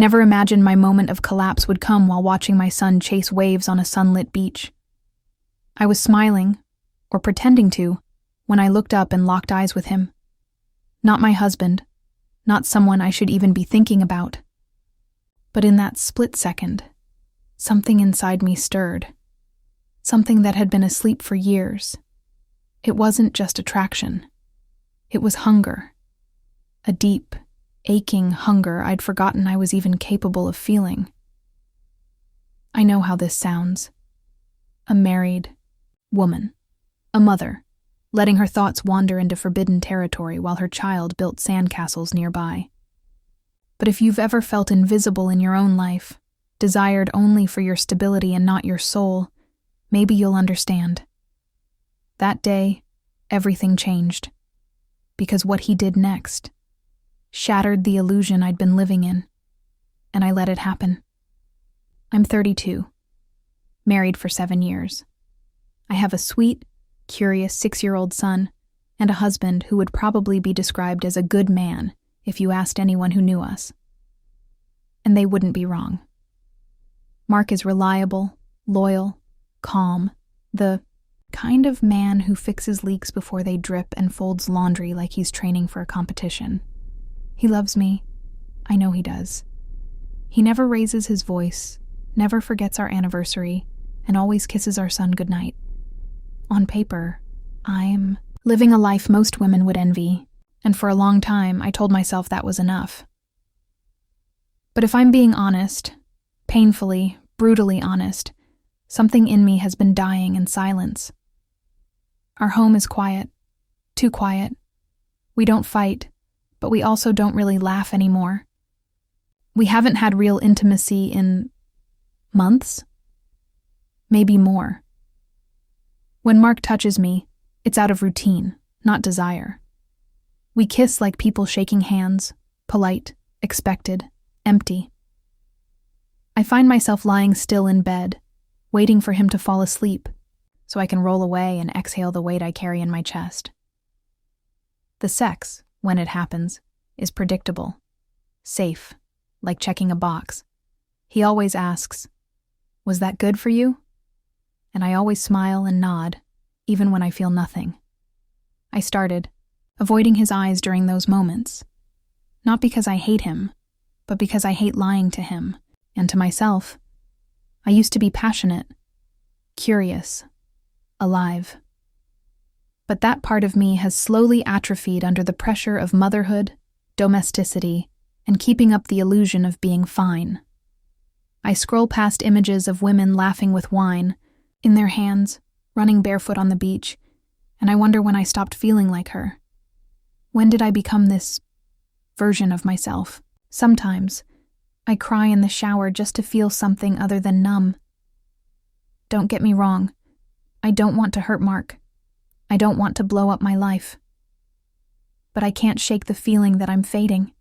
never imagined my moment of collapse would come while watching my son chase waves on a sunlit beach. I was smiling, or pretending to, when I looked up and locked eyes with him. Not my husband, not someone I should even be thinking about. But in that split second, something inside me stirred. Something that had been asleep for years. It wasn't just attraction. It was hunger. A deep, aching hunger I'd forgotten I was even capable of feeling. I know how this sounds. A married woman, a mother, letting her thoughts wander into forbidden territory while her child built sandcastles nearby. But if you've ever felt invisible in your own life, desired only for your stability and not your soul, maybe you'll understand. That day, everything changed. Because what he did next shattered the illusion I'd been living in, and I let it happen. I'm 32, married for 7 years. I have a sweet, curious 6-year-old son and a husband who would probably be described as a good man if you asked anyone who knew us. And they wouldn't be wrong. Mark is reliable, loyal, calm, the kind of man who fixes leaks before they drip and folds laundry like he's training for a competition. He loves me. I know he does. He never raises his voice, never forgets our anniversary, and always kisses our son goodnight. On paper, I'm living a life most women would envy, and for a long time I told myself that was enough. But if I'm being honest, painfully, brutally honest, something in me has been dying in silence. Our home is quiet, too quiet. We don't fight, but we also don't really laugh anymore. We haven't had real intimacy in months? Maybe more. When Mark touches me, it's out of routine, not desire. We kiss like people shaking hands, polite, expected, empty. I find myself lying still in bed, waiting for him to fall asleep, so I can roll away and exhale the weight I carry in my chest. The sex, when it happens, is predictable, safe, like checking a box. He always asks, "Was that good for you?" And I always smile and nod, even when I feel nothing. I started, avoiding his eyes during those moments. Not because I hate him, but because I hate lying to him, and to myself. I used to be passionate, curious, alive. But that part of me has slowly atrophied under the pressure of motherhood, domesticity, and keeping up the illusion of being fine. I scroll past images of women laughing with wine in their hands, running barefoot on the beach, and I wonder when I stopped feeling like her. When did I become this version of myself? Sometimes, I cry in the shower just to feel something other than numb. Don't get me wrong. I don't want to hurt Mark. I don't want to blow up my life. But I can't shake the feeling that I'm fading.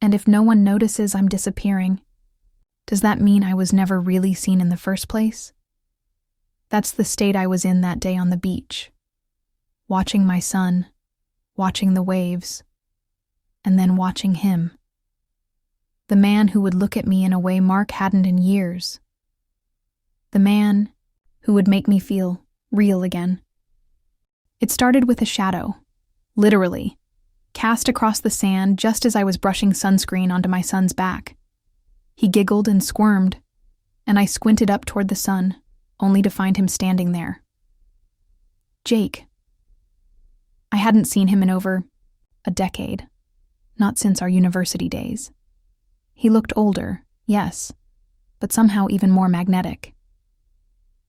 And if no one notices I'm disappearing, does that mean I was never really seen in the first place? That's the state I was in that day on the beach. Watching my son, watching the waves, and then watching him. The man who would look at me in a way Mark hadn't in years. The man who would make me feel real again. It started with a shadow, literally, cast across the sand just as I was brushing sunscreen onto my son's back. He giggled and squirmed, and I squinted up toward the sun, only to find him standing there. Jake. I hadn't seen him in over a decade, not since our university days. He looked older, yes, but somehow even more magnetic.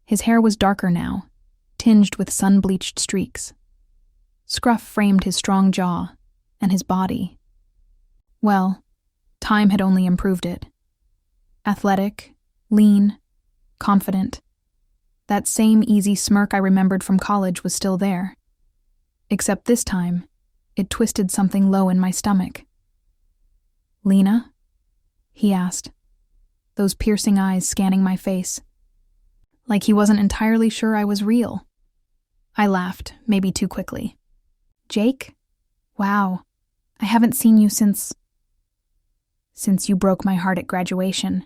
His hair was darker now, tinged with sun-bleached streaks. Scruff framed his strong jaw, and his body. Well, time had only improved it. Athletic, lean, confident. That same easy smirk I remembered from college was still there. Except this time, it twisted something low in my stomach. "Lena?" he asked, those piercing eyes scanning my face. Like he wasn't entirely sure I was real. I laughed, maybe too quickly. "Jake? Wow, I haven't seen you since "Since you broke my heart at graduation,"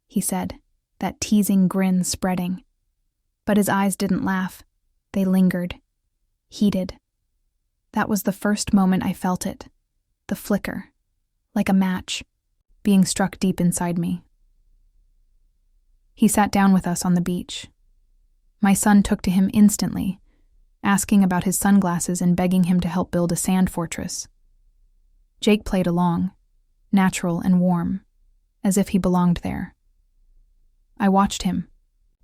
he said, that teasing grin spreading. But his eyes didn't laugh. They lingered, heated. That was the first moment I felt it, the flicker, like a match, being struck deep inside me. He sat down with us on the beach. My son took to him instantly, asking about his sunglasses and begging him to help build a sand fortress. Jake played along, natural and warm, as if he belonged there. I watched him,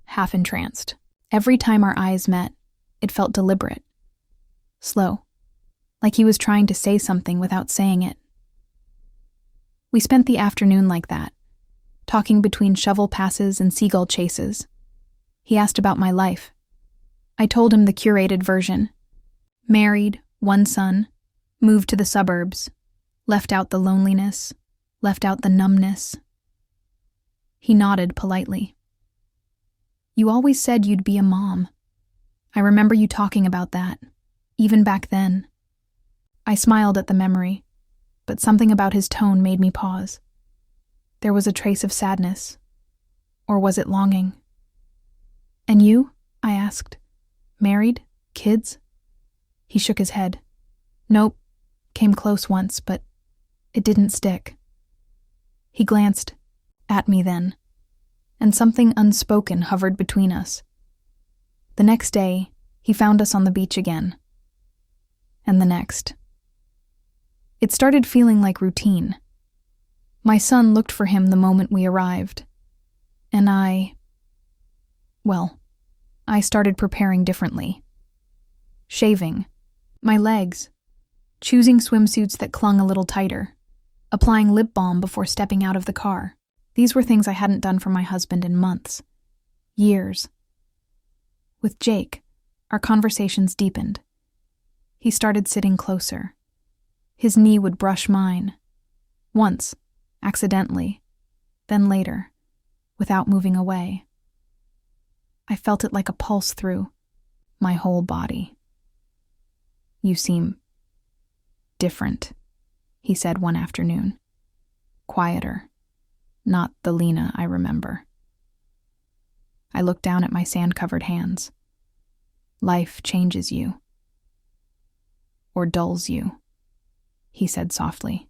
half entranced. Every time our eyes met, it felt deliberate, slow, like he was trying to say something without saying it. We spent the afternoon like that, talking between shovel passes and seagull chases. He asked about my life. I told him the curated version. Married, 1 son, moved to the suburbs, left out the loneliness, left out the numbness. He nodded politely. "You always said you'd be a mom. I remember you talking about that, even back then." I smiled at the memory, but something about his tone made me pause. There was a trace of sadness. Or was it longing? "And you?" I asked. "Married? Kids?" He shook his head. "Nope. Came close once, but it didn't stick." He glanced at me then, and something unspoken hovered between us. The next day, he found us on the beach again. And the next. It started feeling like routine. My son looked for him the moment we arrived, and I started preparing differently. Shaving, my legs, choosing swimsuits that clung a little tighter, applying lip balm before stepping out of the car. These were things I hadn't done for my husband in months, years. With Jake, our conversations deepened. He started sitting closer. His knee would brush mine. Once, accidentally, then later, without moving away. I felt it like a pulse through my whole body. "You seem different," he said one afternoon. Quieter, not the Lena I remember. I looked down at my sand-covered hands. "Life changes you. Or dulls you," he said softly.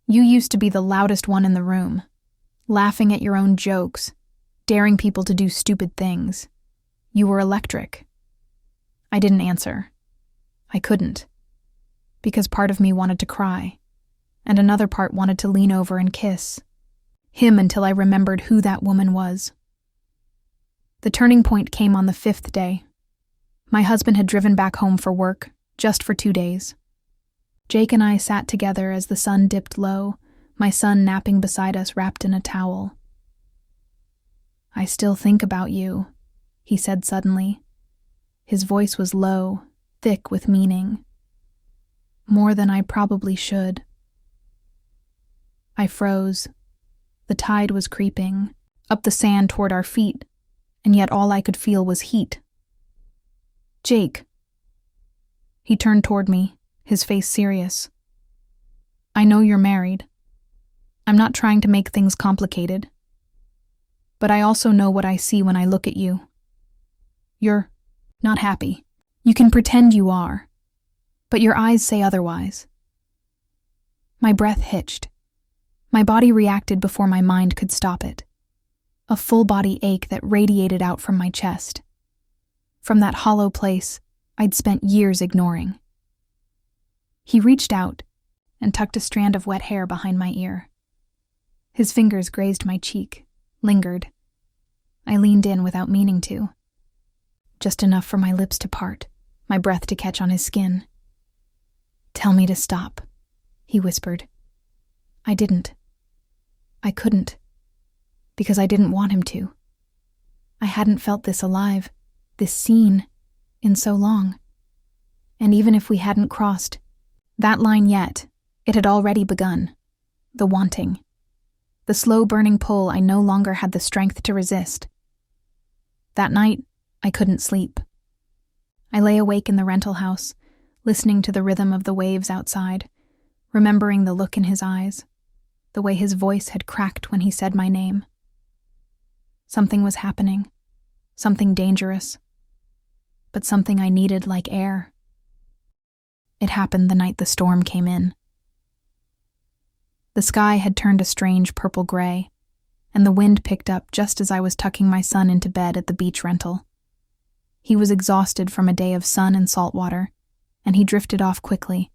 "You used to be the loudest one in the room, laughing at your own jokes, daring people to do stupid things. You were electric." I didn't answer. I couldn't. Because part of me wanted to cry, and another part wanted to lean over and kiss him until I remembered who that woman was. The turning point came on the 5th day. My husband had driven back home for work, just for 2 days. Jake and I sat together as the sun dipped low, my son napping beside us wrapped in a towel. "I still think about you," he said suddenly. His voice was low, thick with meaning. "More than I probably should." I froze. The tide was creeping, up the sand toward our feet, and yet all I could feel was heat. "Jake." He turned toward me, his face serious. "I know you're married. I'm not trying to make things complicated. But I also know what I see when I look at you. You're not happy. You can pretend you are, but your eyes say otherwise." My breath hitched. My body reacted before my mind could stop it. A full-body ache that radiated out from my chest. From that hollow place I'd spent years ignoring. He reached out and tucked a strand of wet hair behind my ear. His fingers grazed my cheek, lingered. I leaned in without meaning to. Just enough for my lips to part, my breath to catch on his skin. "Tell me to stop," he whispered. I didn't. I couldn't. Because I didn't want him to. I hadn't felt this alive, this seen, in so long. And even if we hadn't crossed that line yet, it had already begun. The wanting. The slow-burning pull I no longer had the strength to resist. That night, I couldn't sleep. I lay awake in the rental house, listening to the rhythm of the waves outside, remembering the look in his eyes. the way his voice had cracked when he said my name. Something was happening, something dangerous, but something I needed like air. It happened the night the storm came in. The sky had turned a strange purple gray, and the wind picked up just as I was tucking my son into bed at the beach rental. He was exhausted from a day of sun and salt water, and he drifted off quickly,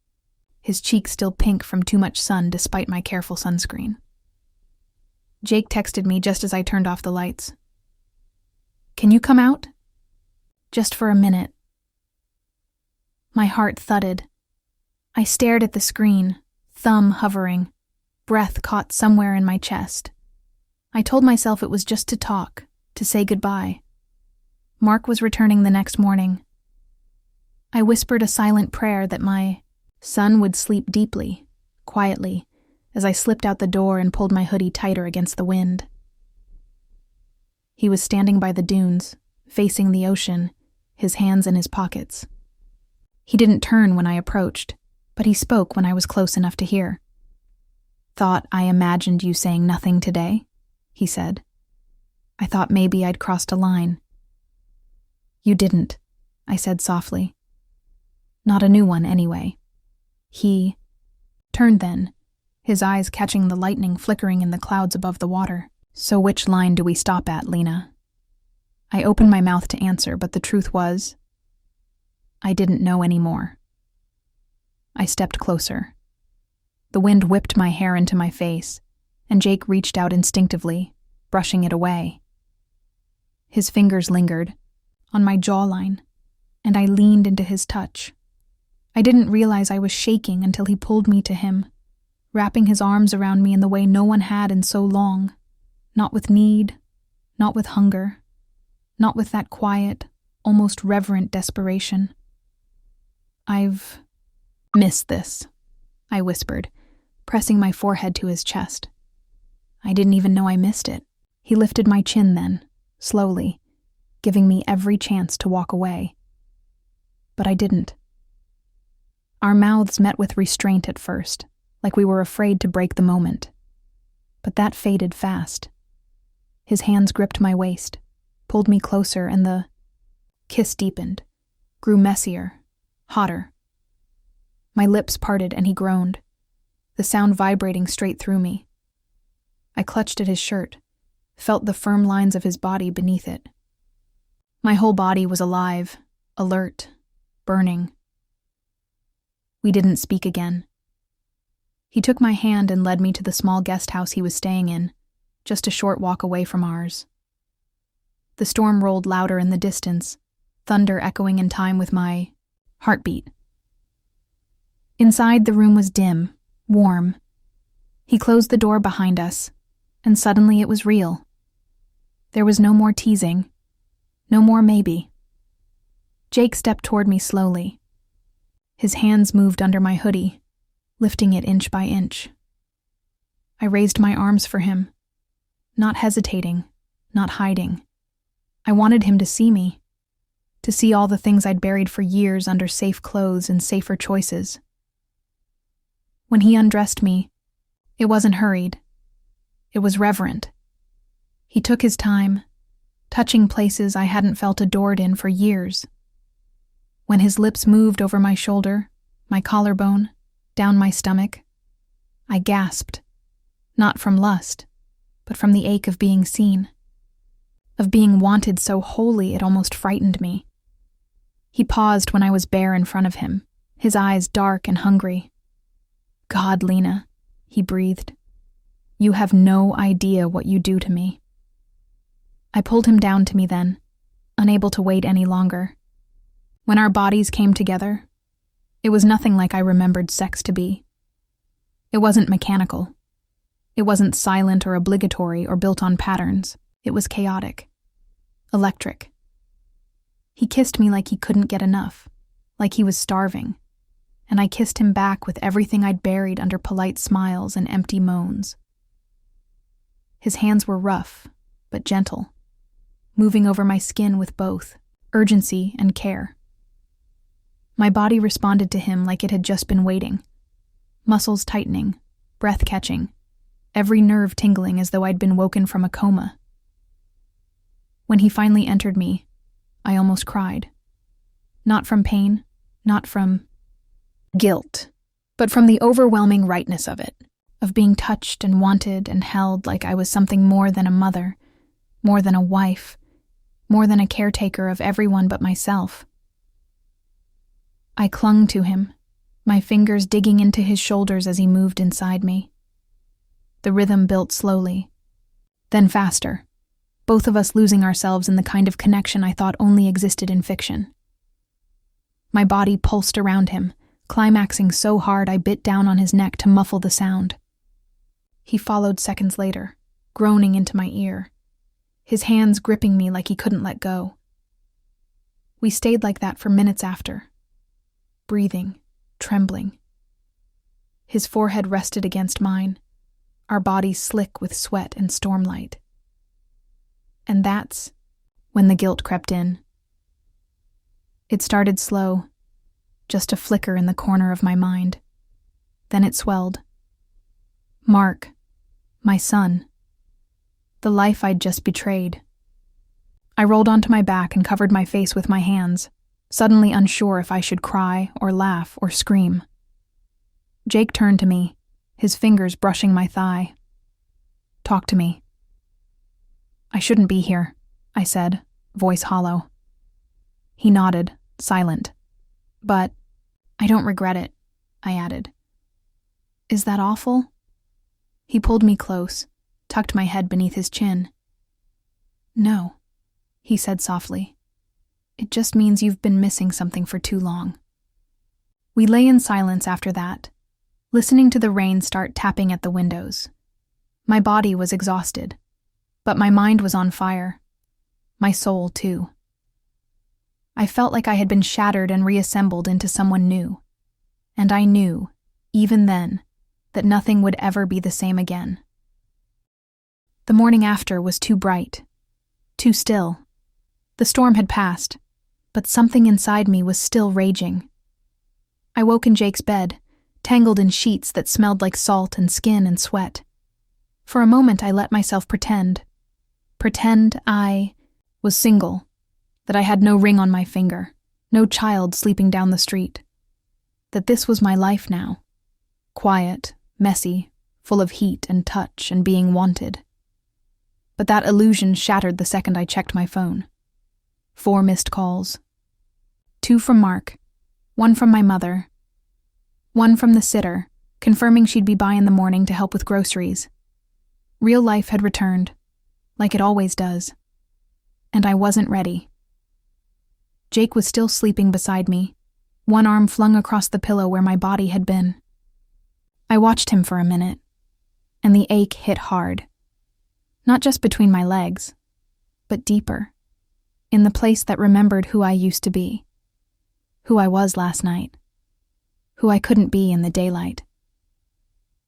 his cheeks still pink from too much sun despite my careful sunscreen. Jake texted me just as I turned off the lights. "Can you come out? Just for a minute." My heart thudded. I stared at the screen, thumb hovering, breath caught somewhere in my chest. I told myself it was just to talk, to say goodbye. Mark was returning the next morning. I whispered a silent prayer that my son would sleep deeply, quietly, as I slipped out the door and pulled my hoodie tighter against the wind. He was standing by the dunes, facing the ocean, his hands in his pockets. He didn't turn when I approached, but he spoke when I was close enough to hear. "Thought I imagined you saying nothing today," he said. "I thought maybe I'd crossed a line." "You didn't," I said softly. "Not a new one, anyway." He turned then, his eyes catching the lightning flickering in the clouds above the water. "So which line do we stop at, Lena?" I opened my mouth to answer, but the truth was, I didn't know anymore. I stepped closer. The wind whipped my hair into my face, and Jake reached out instinctively, brushing it away. His fingers lingered on my jawline, and I leaned into his touch. I didn't realize I was shaking until he pulled me to him, wrapping his arms around me in the way no one had in so long, not with need, not with hunger, not with that quiet, almost reverent desperation. "I've missed this," I whispered, pressing my forehead to his chest. I didn't even know I missed it. He lifted my chin then, slowly, giving me every chance to walk away. But I didn't. Our mouths met with restraint at first, like we were afraid to break the moment. But that faded fast. His hands gripped my waist, pulled me closer, and the kiss deepened, grew messier, hotter. My lips parted and he groaned, the sound vibrating straight through me. I clutched at his shirt, felt the firm lines of his body beneath it. My whole body was alive, alert, burning. We didn't speak again. He took my hand and led me to the small guest house he was staying in, just a short walk away from ours. The storm rolled louder in the distance, thunder echoing in time with my heartbeat. Inside, the room was dim, warm. He closed the door behind us, and suddenly it was real. There was no more teasing, no more maybe. Jake stepped toward me slowly. His hands moved under my hoodie, lifting it inch by inch. I raised my arms for him, not hesitating, not hiding. I wanted him to see me, to see all the things I'd buried for years under safe clothes and safer choices. When he undressed me, it wasn't hurried. It was reverent. He took his time, touching places I hadn't felt adored in for years. When his lips moved over my shoulder, my collarbone, down my stomach, I gasped, not from lust, but from the ache of being seen, of being wanted so wholly it almost frightened me. He paused when I was bare in front of him, his eyes dark and hungry. "God, Lena," he breathed, "you have no idea what you do to me." I pulled him down to me then, unable to wait any longer. When our bodies came together, it was nothing like I remembered sex to be. It wasn't mechanical. It wasn't silent or obligatory or built on patterns. It was chaotic, electric. He kissed me like he couldn't get enough, like he was starving, and I kissed him back with everything I'd buried under polite smiles and empty moans. His hands were rough, but gentle, moving over my skin with both urgency and care. My body responded to him like it had just been waiting, muscles tightening, breath catching, every nerve tingling as though I'd been woken from a coma. When he finally entered me, I almost cried. Not from pain, not from guilt, but from the overwhelming rightness of it, of being touched and wanted and held like I was something more than a mother, more than a wife, more than a caretaker of everyone but myself. I clung to him, my fingers digging into his shoulders as he moved inside me. The rhythm built slowly, then faster, both of us losing ourselves in the kind of connection I thought only existed in fiction. My body pulsed around him, climaxing so hard I bit down on his neck to muffle the sound. He followed seconds later, groaning into my ear, his hands gripping me like he couldn't let go. We stayed like that for minutes after, breathing, trembling. His forehead rested against mine, our bodies slick with sweat and stormlight. And that's when the guilt crept in. It started slow, just a flicker in the corner of my mind. Then it swelled. Mark, my son, the life I'd just betrayed. I rolled onto my back and covered my face with my hands, suddenly unsure if I should cry or laugh or scream. Jake turned to me, his fingers brushing my thigh. "Talk to me." "I shouldn't be here," I said, voice hollow. He nodded, silent. "But I don't regret it," I added. "Is that awful?" He pulled me close, tucked my head beneath his chin. "No," he said softly. "It just means you've been missing something for too long." We lay in silence after that, listening to the rain start tapping at the windows. My body was exhausted, but my mind was on fire. My soul, too. I felt like I had been shattered and reassembled into someone new. And I knew, even then, that nothing would ever be the same again. The morning after was too bright, too still. The storm had passed, but something inside me was still raging. I woke in Jake's bed, tangled in sheets that smelled like salt and skin and sweat. For a moment I let myself pretend I was single, that I had no ring on my finger, no child sleeping down the street, that this was my life now, quiet, messy, full of heat and touch and being wanted. But that illusion shattered the second I checked my phone. 4 missed calls. 2 from Mark, 1 from my mother, 1 from the sitter, confirming she'd be by in the morning to help with groceries. Real life had returned, like it always does. And I wasn't ready. Jake was still sleeping beside me, one arm flung across the pillow where my body had been. I watched him for a minute, and the ache hit hard. Not just between my legs, but deeper, in the place that remembered who I used to be, who I was last night, who I couldn't be in the daylight.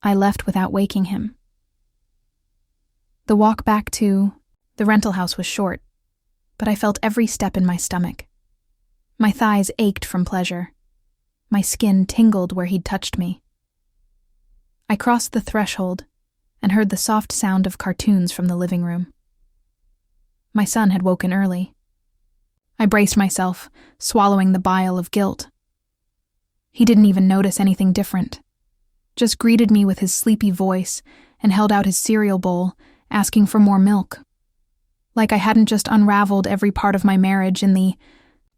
I left without waking him. The walk back to the rental house was short, but I felt every step in my stomach. My thighs ached from pleasure. My skin tingled where he'd touched me. I crossed the threshold and heard the soft sound of cartoons from the living room. My son had woken early. I braced myself, swallowing the bile of guilt. He didn't even notice anything different, just greeted me with his sleepy voice and held out his cereal bowl, asking for more milk. Like I hadn't just unraveled every part of my marriage in the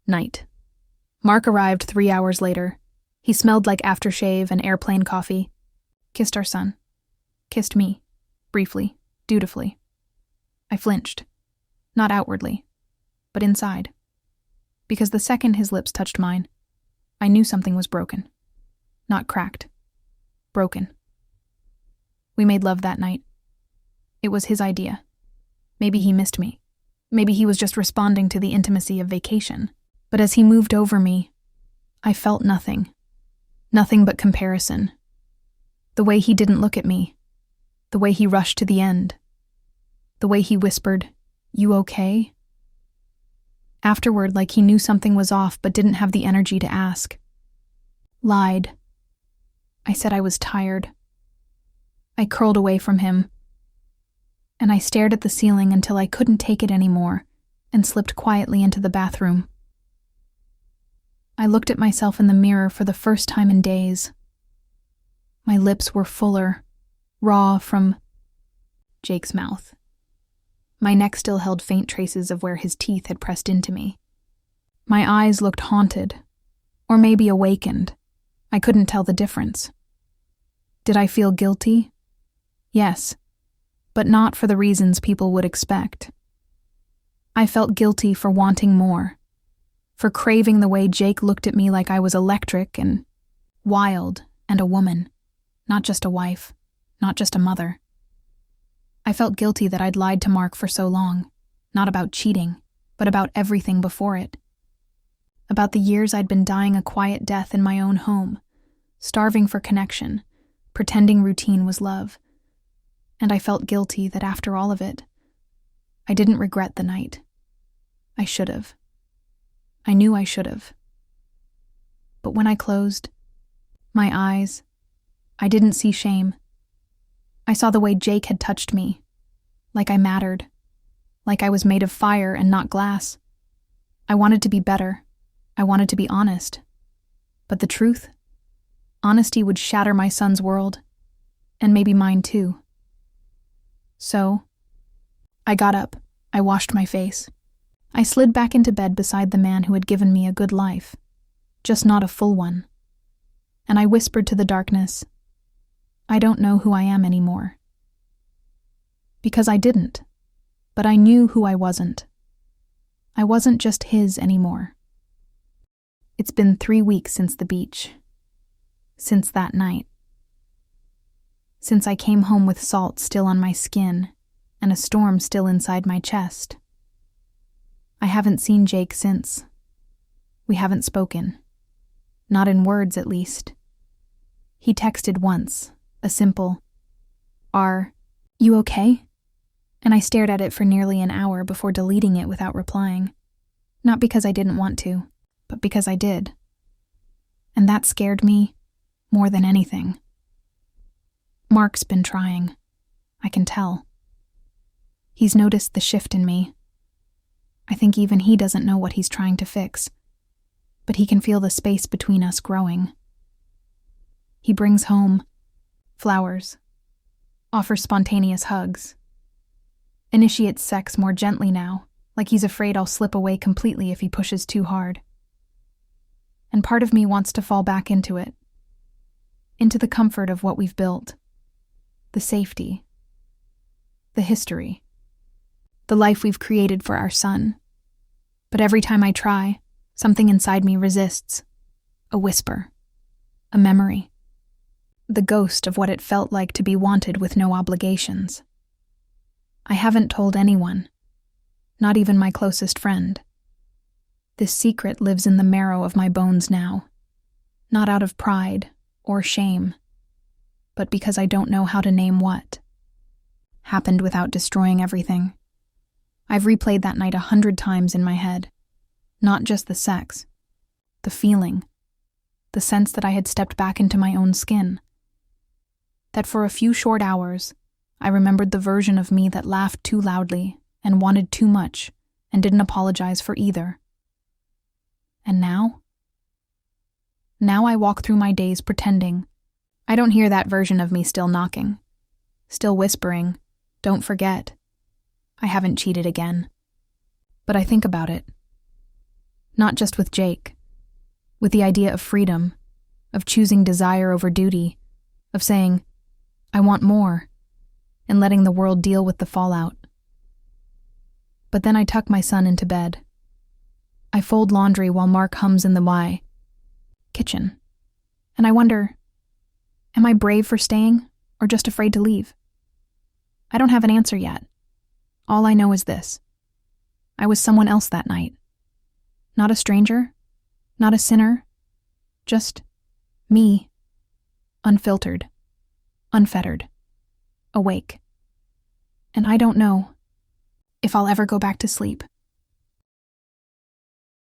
night. Mark arrived 3 hours later. He smelled like aftershave and airplane coffee. Kissed our son. Kissed me. Briefly. Dutifully. I flinched. Not outwardly, but inside. Because the second his lips touched mine, I knew something was broken. Not cracked. Broken. We made love that night. It was his idea. Maybe he missed me. Maybe he was just responding to the intimacy of vacation. But as he moved over me, I felt nothing. Nothing but comparison. The way he didn't look at me. The way he rushed to the end. The way he whispered, "You okay?" Afterward, like he knew something was off but didn't have the energy to ask. Lied. I said I was tired. I curled away from him, and I stared at the ceiling until I couldn't take it anymore and slipped quietly into the bathroom. I looked at myself in the mirror for the first time in days. My lips were fuller, raw from Jake's mouth. My neck still held faint traces of where his teeth had pressed into me. My eyes looked haunted, or maybe awakened. I couldn't tell the difference. Did I feel guilty? Yes, but not for the reasons people would expect. I felt guilty for wanting more, for craving the way Jake looked at me like I was electric and wild and a woman, not just a wife, not just a mother. I felt guilty that I'd lied to Mark for so long, not about cheating, but about everything before it. About the years I'd been dying a quiet death in my own home, starving for connection, pretending routine was love. And I felt guilty that after all of it, I didn't regret the night. I should have. I knew I should have. But when I closed my eyes, I didn't see shame. I saw the way Jake had touched me, like I mattered, like I was made of fire and not glass. I wanted to be better. I wanted to be honest. But the truth? Honesty would shatter my son's world, and maybe mine too. So, I got up. I washed my face. I slid back into bed beside the man who had given me a good life, just not a full one. And I whispered to the darkness, I don't know who I am anymore. Because I didn't, but I knew who I wasn't. I wasn't just his anymore. It's been 3 weeks since the beach. Since that night. Since I came home with salt still on my skin and a storm still inside my chest. I haven't seen Jake since. We haven't spoken. Not in words, at least. He texted once, a simple, "Are you okay?" And I stared at it for nearly an hour before deleting it without replying. Not because I didn't want to, but because I did. And that scared me more than anything. Mark's been trying. I can tell. He's noticed the shift in me. I think even he doesn't know what he's trying to fix, but he can feel the space between us growing. He brings home flowers, offers spontaneous hugs, initiates sex more gently now, like he's afraid I'll slip away completely if he pushes too hard. And part of me wants to fall back into it, into the comfort of what we've built, the safety, the history, the life we've created for our son. But every time I try, something inside me resists. A whisper, a memory, the ghost of what it felt like to be wanted with no obligations. I haven't told anyone, not even my closest friend. This secret lives in the marrow of my bones now, not out of pride or shame, but because I don't know how to name what happened without destroying everything. I've replayed that night 100 times in my head. Not just the sex, the feeling, the sense that I had stepped back into my own skin. That for a few short hours, I remembered the version of me that laughed too loudly and wanted too much and didn't apologize for either. And now? Now I walk through my days pretending. I don't hear that version of me still knocking, still whispering, "Don't forget. I haven't cheated again." But I think about it. Not just with Jake. With the idea of freedom, of choosing desire over duty, of saying, "I want more," and letting the world deal with the fallout. But then I tuck my son into bed. I fold laundry while Mark hums in the kitchen. And I wonder, am I brave for staying or just afraid to leave? I don't have an answer yet. All I know is this. I was someone else that night. Not a stranger, not a sinner, just me, unfiltered, unfettered, awake. And I don't know if I'll ever go back to sleep.